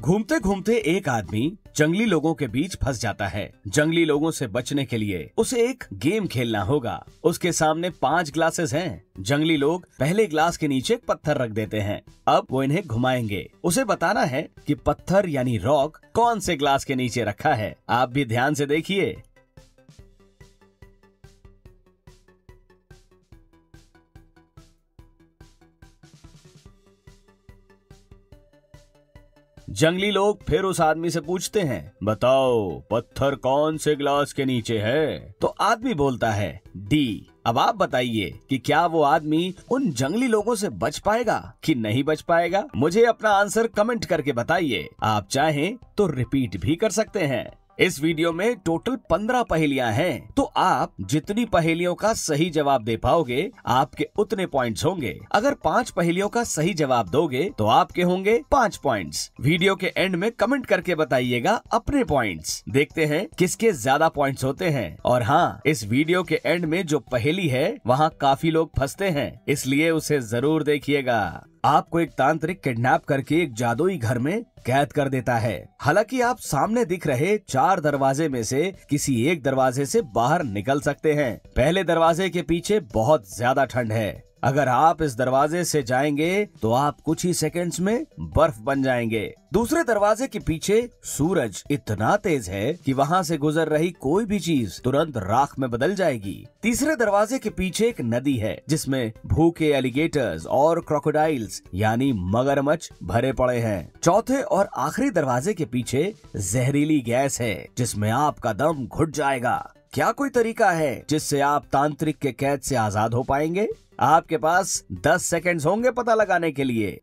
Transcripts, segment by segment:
घूमते घूमते एक आदमी जंगली लोगों के बीच फंस जाता है। जंगली लोगों से बचने के लिए उसे एक गेम खेलना होगा। उसके सामने 5 ग्लासेस हैं। जंगली लोग पहले ग्लास के नीचे एक पत्थर रख देते हैं। अब वो इन्हें घुमाएंगे। उसे बताना है कि पत्थर यानी रॉक कौन से ग्लास के नीचे रखा है। आप भी ध्यान से देखिए। जंगली लोग फिर उस आदमी से पूछते हैं, बताओ पत्थर कौन से ग्लास के नीचे है? तो आदमी बोलता है डी। अब आप बताइए कि क्या वो आदमी उन जंगली लोगों से बच पाएगा कि नहीं बच पाएगा? मुझे अपना आंसर कमेंट करके बताइए। आप चाहें तो रिपीट भी कर सकते हैं। इस वीडियो में टोटल 15 पहेलियां हैं, तो आप जितनी पहेलियों का सही जवाब दे पाओगे आपके उतने पॉइंट्स होंगे। अगर 5 पहेलियों का सही जवाब दोगे तो आपके होंगे 5 पॉइंट्स। वीडियो के एंड में कमेंट करके बताइएगा अपने पॉइंट्स। देखते हैं किसके ज्यादा पॉइंट्स होते हैं। और हाँ, इस वीडियो के एंड में जो पहेली है वहाँ काफी लोग फंसते हैं, इसलिए उसे जरूर देखिएगा। आपको एक तांत्रिक किडनैप करके एक जादुई घर में कैद कर देता है। हालांकि आप सामने दिख रहे 4 दरवाजे में से किसी एक दरवाजे से बाहर निकल सकते हैं। पहले दरवाजे के पीछे बहुत ज्यादा ठंड है। अगर आप इस दरवाजे से जाएंगे तो आप कुछ ही सेकंड्स में बर्फ बन जाएंगे। दूसरे दरवाजे के पीछे सूरज इतना तेज है कि वहाँ से गुजर रही कोई भी चीज तुरंत राख में बदल जाएगी। तीसरे दरवाजे के पीछे एक नदी है जिसमें भूखे एलिगेटर्स और क्रोकोडाइल्स यानी मगरमच्छ भरे पड़े हैं। चौथे और आखिरी दरवाजे के पीछे जहरीली गैस है जिसमें आपका दम घुट जाएगा। क्या कोई तरीका है जिससे आप तांत्रिक के कैद से आजाद हो पाएंगे? आपके पास 10 सेकंड्स होंगे पता लगाने के लिए।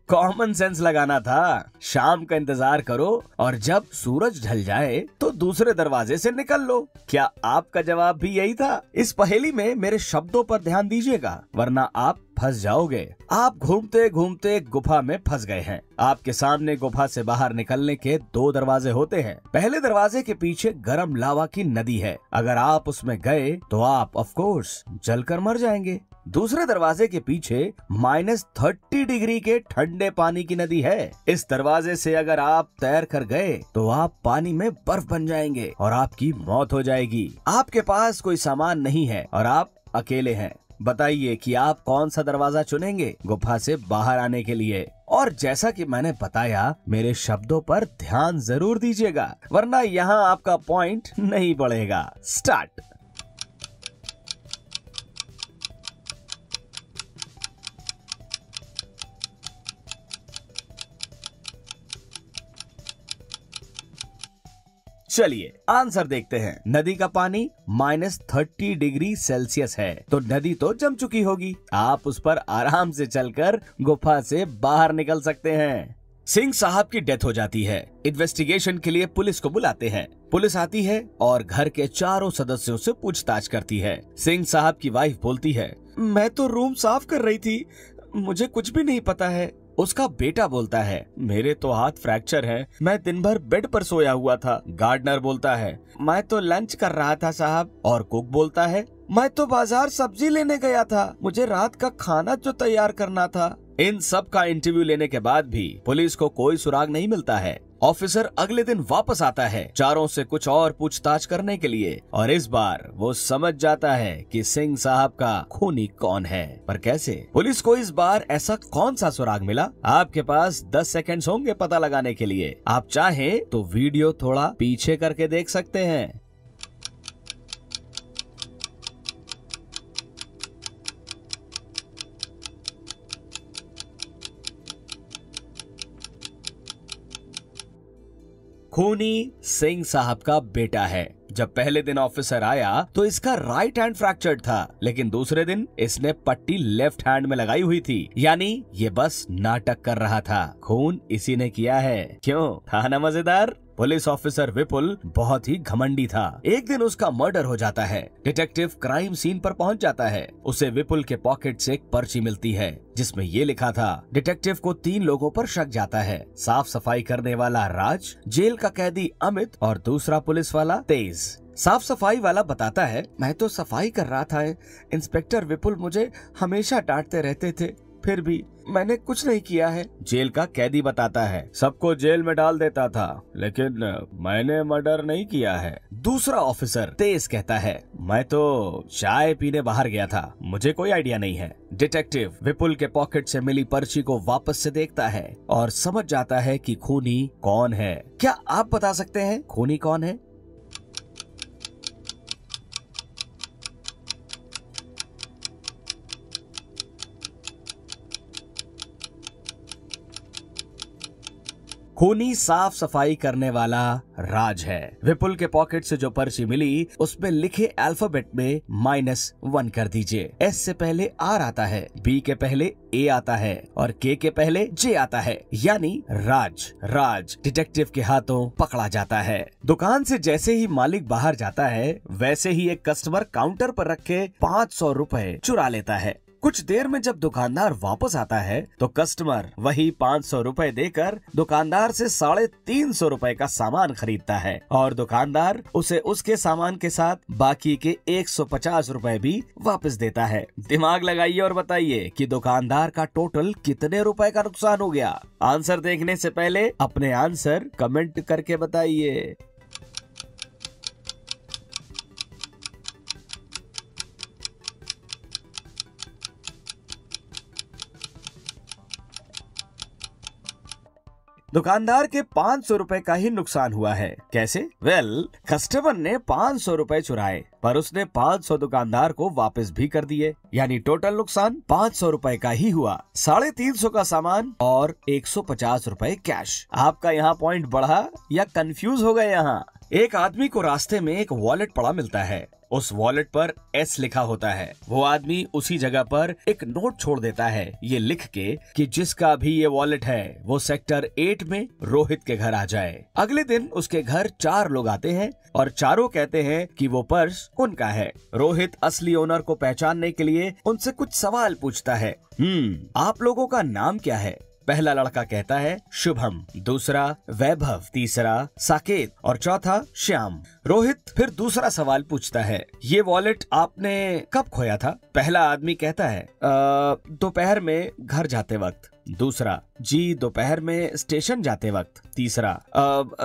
कॉमन सेंस लगाना था। शाम का इंतजार करो और जब सूरज ढल जाए तो दूसरे दरवाजे से निकल लो। क्या आपका जवाब भी यही था? इस पहेली में मेरे शब्दों पर ध्यान दीजिएगा, वरना आप फंस जाओगे। आप घूमते घूमते गुफा में फंस गए हैं। आपके सामने गुफा से बाहर निकलने के 2 दरवाजे होते हैं। पहले दरवाजे के पीछे गर्म लावा की नदी है। अगर आप उसमें गए तो आप ऑफ कोर्स जलकर मर जाएंगे। दूसरे दरवाजे के पीछे -30 डिग्री के ठंडे पानी की नदी है। इस दरवाजे से अगर आप तैर कर गए तो आप पानी में बर्फ बन जाएंगे और आपकी मौत हो जाएगी। आपके पास कोई सामान नहीं है और आप अकेले हैं। बताइए कि आप कौन सा दरवाजा चुनेंगे गुफा से बाहर आने के लिए? और जैसा कि मैंने बताया, मेरे शब्दों पर ध्यान जरूर दीजिएगा, वरना यहाँ आपका पॉइंट नहीं बढ़ेगा। स्टार्ट। चलिए आंसर देखते हैं। नदी का पानी -30 डिग्री सेल्सियस है, तो नदी तो जम चुकी होगी। आप उस पर आराम से चलकर गुफा से बाहर निकल सकते हैं। सिंह साहब की डेथ हो जाती है। इन्वेस्टिगेशन के लिए पुलिस को बुलाते हैं। पुलिस आती है और घर के चारों सदस्यों से पूछताछ करती है। सिंह साहब की वाइफ बोलती है, मैं तो रूम साफ कर रही थी, मुझे कुछ भी नहीं पता है। उसका बेटा बोलता है, मेरे तो हाथ फ्रैक्चर है, मैं दिन भर बेड पर सोया हुआ था। गार्डनर बोलता है, मैं तो लंच कर रहा था साहब। और कुक बोलता है, मैं तो बाजार सब्जी लेने गया था, मुझे रात का खाना जो तैयार करना था। इन सब का इंटरव्यू लेने के बाद भी पुलिस को कोई सुराग नहीं मिलता है। ऑफिसर अगले दिन वापस आता है चारों से कुछ और पूछताछ करने के लिए, और इस बार वो समझ जाता है कि सिंह साहब का खूनी कौन है। पर कैसे? पुलिस को इस बार ऐसा कौन सा सुराग मिला? आपके पास 10 सेकंड्स होंगे पता लगाने के लिए। आप चाहें तो वीडियो थोड़ा पीछे करके देख सकते हैं। खूनी सिंह साहब का बेटा है। जब पहले दिन ऑफिसर आया तो इसका राइट हैंड फ्रैक्चर्ड था, लेकिन दूसरे दिन इसने पट्टी लेफ्ट हैंड में लगाई हुई थी, यानी ये बस नाटक कर रहा था। खून इसी ने किया है। क्यों? था ना मजेदार? पुलिस ऑफिसर विपुल बहुत ही घमंडी था। एक दिन उसका मर्डर हो जाता है। डिटेक्टिव क्राइम सीन पर पहुंच जाता है। उसे विपुल के पॉकेट से एक पर्ची मिलती है जिसमें ये लिखा था। डिटेक्टिव को 3 लोगों पर शक जाता है। साफ सफाई करने वाला राज, जेल का कैदी अमित और दूसरा पुलिस वाला तेज। साफ सफाई वाला बताता है, मैं तो सफाई कर रहा था। इंस्पेक्टर विपुल मुझे हमेशा डांटते रहते थे, फिर भी मैंने कुछ नहीं किया है। जेल का कैदी बताता है, सबको जेल में डाल देता था, लेकिन मैंने मर्डर नहीं किया है। दूसरा ऑफिसर तेज कहता है, मैं तो चाय पीने बाहर गया था, मुझे कोई आइडिया नहीं है। डिटेक्टिव विपुल के पॉकेट से मिली पर्ची को वापस से देखता है और समझ जाता है कि खूनी कौन है। क्या आप बता सकते हैं खूनी कौन है? खूनी साफ सफाई करने वाला राज है। विपुल के पॉकेट से जो पर्ची मिली उसमें लिखे अल्फाबेट में -1 कर दीजिए। एस से पहले आर आता है, बी के पहले ए आता है और के पहले जे आता है, यानी राज डिटेक्टिव के हाथों पकड़ा जाता है। दुकान से जैसे ही मालिक बाहर जाता है वैसे ही एक कस्टमर काउंटर पर रखे 500 रुपए चुरा लेता है। कुछ देर में जब दुकानदार वापस आता है तो कस्टमर वही 500 रुपए देकर दुकानदार से 350 रुपए का सामान खरीदता है और दुकानदार उसे उसके सामान के साथ बाकी के 150 रुपए भी वापस देता है। दिमाग लगाइए और बताइए कि दुकानदार का टोटल कितने रुपए का नुकसान हो गया। आंसर देखने से पहले अपने आंसर कमेंट करके बताइए। दुकानदार के 500 रुपए का ही नुकसान हुआ है। कैसे? कस्टमर ने 500 रुपए चुराए पर उसने 500 दुकानदार को वापस भी कर दिए, यानी टोटल नुकसान 500 रुपए का ही हुआ। 350 का सामान और 150 रुपए कैश। आपका यहाँ पॉइंट बढ़ा या कंफ्यूज हो गए? यहाँ एक आदमी को रास्ते में एक वॉलेट पड़ा मिलता है। उस वॉलेट पर एस लिखा होता है। वो आदमी उसी जगह पर एक नोट छोड़ देता है, ये लिख के कि जिसका भी ये वॉलेट है वो सेक्टर 8 में रोहित के घर आ जाए। अगले दिन उसके घर 4 लोग आते हैं और चारों कहते हैं कि वो पर्स उनका है। रोहित असली ओनर को पहचानने के लिए उनसे कुछ सवाल पूछता है। आप लोगों का नाम क्या है? पहला लड़का कहता है शुभम, दूसरा वैभव, तीसरा साकेत और चौथा श्याम। रोहित फिर दूसरा सवाल पूछता है, ये वॉलेट आपने कब खोया था? पहला आदमी कहता है दोपहर में घर जाते वक्त। दूसरा, जी दोपहर में स्टेशन जाते वक्त। तीसरा,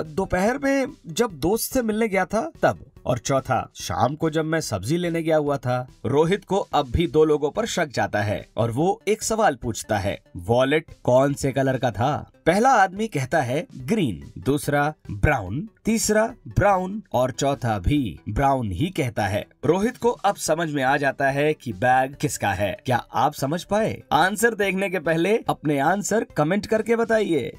दोपहर में जब दोस्त से मिलने गया था तब। और चौथा, शाम को जब मैं सब्जी लेने गया हुआ था। रोहित को अब भी 2 लोगों पर शक जाता है और वो एक सवाल पूछता है, वॉलेट कौन से कलर का था? पहला आदमी कहता है ग्रीन, दूसरा ब्राउन, तीसरा ब्राउन और चौथा भी ब्राउन ही कहता है। रोहित को अब समझ में आ जाता है कि बैग किसका है। क्या आप समझ पाए? आंसर देखने के पहले अपने आंसर कमेंट करके बताइए।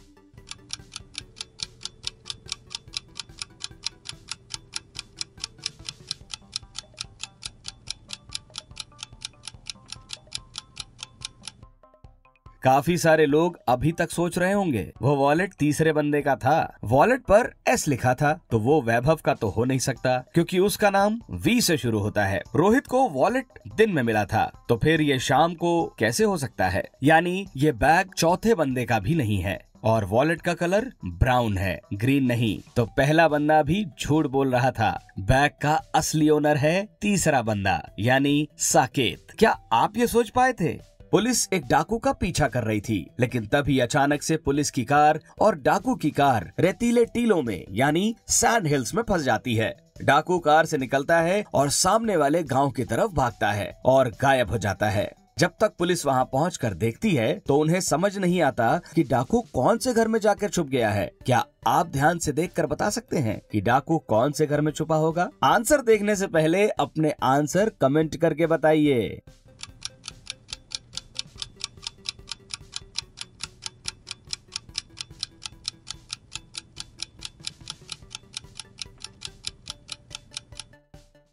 काफी सारे लोग अभी तक सोच रहे होंगे वो वॉलेट तीसरे बंदे का था। वॉलेट पर एस लिखा था तो वो वैभव का तो हो नहीं सकता क्योंकि उसका नाम वी से शुरू होता है। रोहित को वॉलेट दिन में मिला था तो फिर ये शाम को कैसे हो सकता है? यानी ये बैग चौथे बंदे का भी नहीं है और वॉलेट का कलर ब्राउन है, ग्रीन नहीं। तो पहला बंदा भी झूठ बोल रहा था। बैग का असली ओनर है तीसरा बंदा यानी साकेत। क्या आप ये सोच पाए थे? पुलिस एक डाकू का पीछा कर रही थी, लेकिन तभी अचानक से पुलिस की कार और डाकू की कार रेतीले टीलों में यानी सैंड हिल्स में फंस जाती है। डाकू कार से निकलता है और सामने वाले गांव की तरफ भागता है और गायब हो जाता है। जब तक पुलिस वहां पहुंचकर देखती है तो उन्हें समझ नहीं आता कि डाकू कौन से घर में जाकर छुप गया है। क्या आप ध्यान से देखकर बता सकते हैं कि डाकू कौन से घर में छुपा होगा? आंसर देखने से पहले अपने आंसर कमेंट करके बताइए।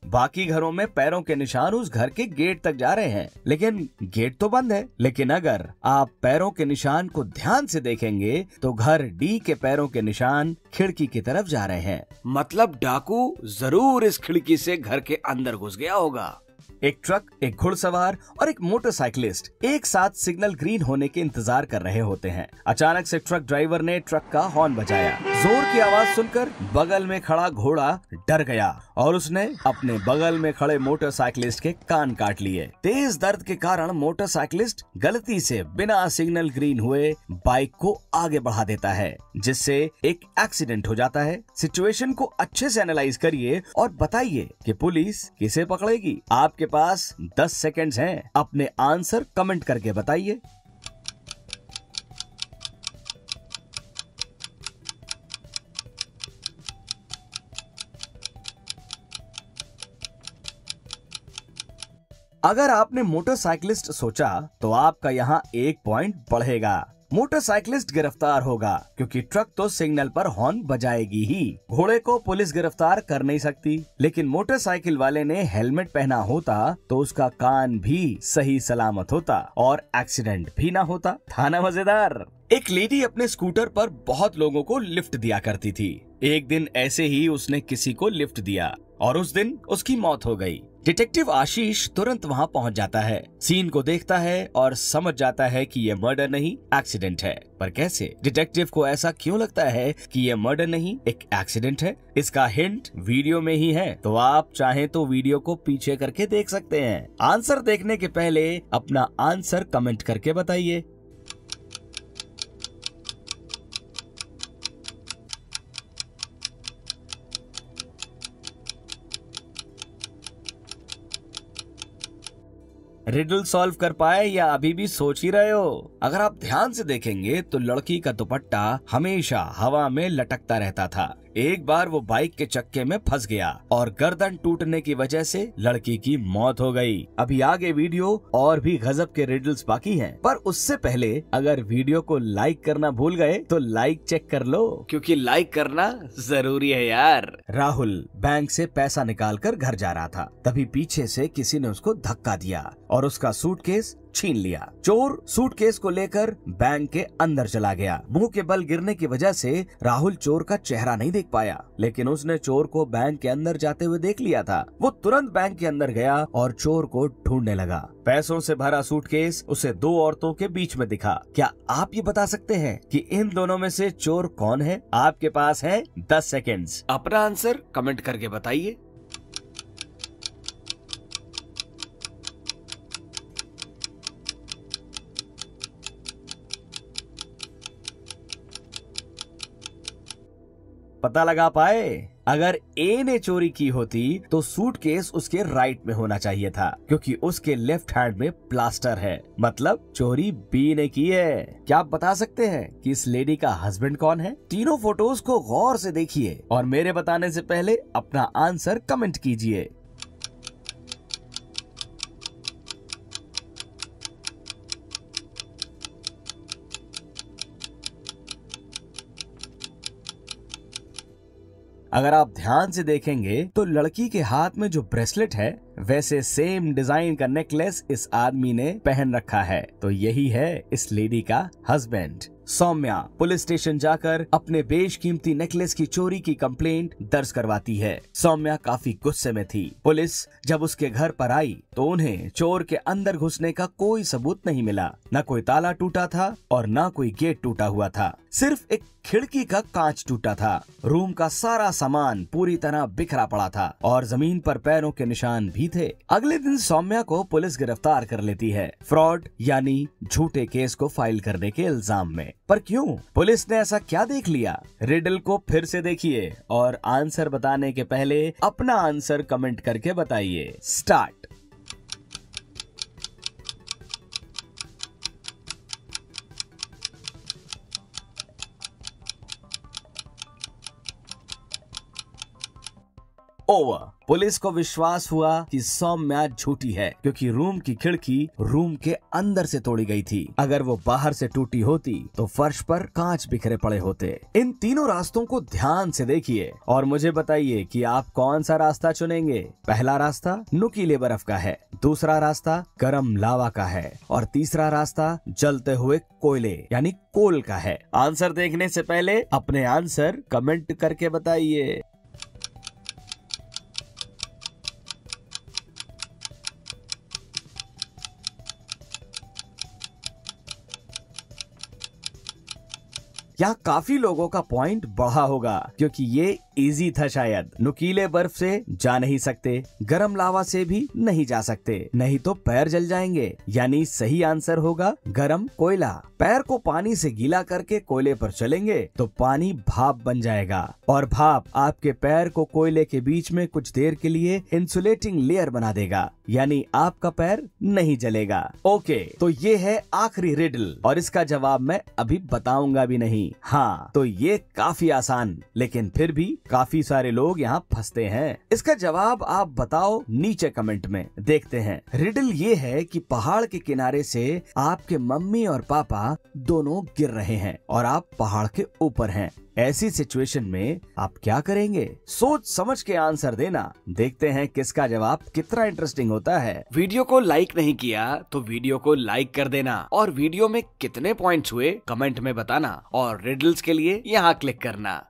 बाकी घरों में पैरों के निशान उस घर के गेट तक जा रहे हैं, लेकिन गेट तो बंद है। लेकिन अगर आप पैरों के निशान को ध्यान से देखेंगे तो घर डी के पैरों के निशान खिड़की की तरफ जा रहे हैं। मतलब डाकू जरूर इस खिड़की से घर के अंदर घुस गया होगा। एक ट्रक, एक घुड़सवार और एक मोटरसाइकिलिस्ट एक साथ सिग्नल ग्रीन होने के इंतजार कर रहे होते हैं। अचानक से ट्रक ड्राइवर ने ट्रक का हॉर्न बजाया। जोर की आवाज सुनकर बगल में खड़ा घोड़ा डर गया और उसने अपने बगल में खड़े मोटरसाइकिलिस्ट के कान काट लिए। तेज दर्द के कारण मोटरसाइकिलिस्ट गलती से बिना सिग्नल ग्रीन हुए बाइक को आगे बढ़ा देता है, जिससे एक एक्सीडेंट हो जाता है। सिचुएशन को अच्छे से एनालाइज करिए और बताइए कि पुलिस किसे पकड़ेगी। आपके पास 10 सेकंड्स हैं, अपने आंसर कमेंट करके बताइए। अगर आपने मोटरसाइकिलिस्ट सोचा तो आपका यहाँ 1 पॉइंट बढ़ेगा। मोटरसाइकिलिस्ट गिरफ्तार होगा क्योंकि ट्रक तो सिग्नल पर हॉर्न बजाएगी ही। घोड़े को पुलिस गिरफ्तार कर नहीं सकती, लेकिन मोटरसाइकिल वाले ने हेलमेट पहना होता तो उसका कान भी सही सलामत होता और एक्सीडेंट भी ना होता। था ना मजेदार। एक लेडी अपने स्कूटर पर बहुत लोगों को लिफ्ट दिया करती थी। एक दिन ऐसे ही उसने किसी को लिफ्ट दिया और उस दिन उसकी मौत हो गई। डिटेक्टिव आशीष तुरंत वहां पहुंच जाता है, सीन को देखता है और समझ जाता है कि ये मर्डर नहीं एक्सीडेंट है। पर कैसे? डिटेक्टिव को ऐसा क्यों लगता है कि ये मर्डर नहीं एक एक्सीडेंट है? इसका हिंट वीडियो में ही है, तो आप चाहें तो वीडियो को पीछे करके देख सकते हैं। आंसर देखने के पहले अपना आंसर कमेंट करके बताइए। रिडल सॉल्व कर पाए या अभी भी सोच ही रहे हो? अगर आप ध्यान से देखेंगे तो लड़की का दुपट्टा हमेशा हवा में लटकता रहता था। एक बार वो बाइक के चक्के में फंस गया और गर्दन टूटने की वजह से लड़की की मौत हो गई। अभी आगे वीडियो और भी गजब के रिडल्स बाकी हैं, पर उससे पहले अगर वीडियो को लाइक करना भूल गए तो लाइक चेक कर लो, क्योंकि लाइक करना जरूरी है यार। राहुल बैंक से पैसा निकालकर घर जा रहा था, तभी पीछे से किसी ने उसको धक्का दिया और उसका सूटकेस छीन लिया। चोर सूटकेस को लेकर बैंक के अंदर चला गया। मुंह के बल गिरने की वजह से राहुल चोर का चेहरा नहीं देख पाया, लेकिन उसने चोर को बैंक के अंदर जाते हुए देख लिया था। वो तुरंत बैंक के अंदर गया और चोर को ढूंढने लगा। पैसों से भरा सूटकेस उसे 2 औरतों के बीच में दिखा। क्या आप ये बता सकते हैं कि इन दोनों में से चोर कौन है? आपके पास है 10 सेकेंड्स, अपना आंसर कमेंट करके बताइए। पता लगा पाए? अगर ए ने चोरी की होती तो सूटकेस उसके राइट में होना चाहिए था, क्योंकि उसके लेफ्ट हैंड में प्लास्टर है, मतलब चोरी बी ने की है। क्या आप बता सकते हैं कि इस लेडी का हस्बैंड कौन है? तीनों फोटोज को गौर से देखिए और मेरे बताने से पहले अपना आंसर कमेंट कीजिए। अगर आप ध्यान से देखेंगे तो लड़की के हाथ में जो ब्रेसलेट है वैसे सेम डिजाइन का नेकलेस इस आदमी ने पहन रखा है, तो यही है इस लेडी का हस्बैंड। सौम्या पुलिस स्टेशन जाकर अपने बेशकीमती नेकलेस की चोरी की कंप्लेंट दर्ज करवाती है। सौम्या काफी गुस्से में थी। पुलिस जब उसके घर पर आई तो उन्हें चोर के अंदर घुसने का कोई सबूत नहीं मिला। न कोई ताला टूटा था और न कोई गेट टूटा हुआ था, सिर्फ एक खिड़की का कांच टूटा था। रूम का सारा सामान पूरी तरह बिखरा पड़ा था और जमीन पर पैरों के निशान भी थे। अगले दिन सौम्या को पुलिस गिरफ्तार कर लेती है, फ्रॉड यानी झूठे केस को फाइल करने के इल्जाम में। पर क्यों? पुलिस ने ऐसा क्या देख लिया? रिडल को फिर से देखिए और आंसर बताने के पहले अपना आंसर कमेंट करके बताइए। स्टार्ट। ओवर। पुलिस को विश्वास हुआ कि सौम्या झूठी है क्योंकि रूम की खिड़की रूम के अंदर से तोड़ी गई थी। अगर वो बाहर से टूटी होती तो फर्श पर कांच बिखरे पड़े होते। इन तीनों रास्तों को ध्यान से देखिए और मुझे बताइए कि आप कौन सा रास्ता चुनेंगे। पहला रास्ता नुकीले बर्फ का है, दूसरा रास्ता गरम लावा का है और तीसरा रास्ता जलते हुए कोयले यानी कोल का है। आंसर देखने से पहले अपने आंसर कमेंट करके बताइए। यहाँ काफी लोगों का पॉइंट बढ़ा होगा क्योंकि ये इजी था। शायद नुकीले बर्फ से जा नहीं सकते, गरम लावा से भी नहीं जा सकते, नहीं तो पैर जल जाएंगे। यानी सही आंसर होगा गरम कोयला। पैर को पानी से गीला करके कोयले पर चलेंगे तो पानी भाप बन जाएगा और भाप आपके पैर को कोयले के बीच में कुछ देर के लिए इंसुलेटिंग लेयर बना देगा, यानी आपका पैर नहीं जलेगा। ओके, तो ये है आखिरी रिडल और इसका जवाब मैं अभी बताऊंगा भी नहीं। हाँ, तो ये काफी आसान लेकिन फिर भी काफी सारे लोग यहाँ फंसते हैं। इसका जवाब आप बताओ नीचे कमेंट में। देखते हैं। रिडल ये है कि पहाड़ के किनारे से आपके मम्मी और पापा दोनों गिर रहे हैं और आप पहाड़ के ऊपर हैं। ऐसी सिचुएशन में आप क्या करेंगे? सोच समझ के आंसर देना। देखते हैं किसका जवाब कितना इंटरेस्टिंग होता है। वीडियो को लाइक नहीं किया तो वीडियो को लाइक कर देना और वीडियो में कितने पॉइंट्स हुए कमेंट में बताना और रिडल्स के लिए यहाँ क्लिक करना।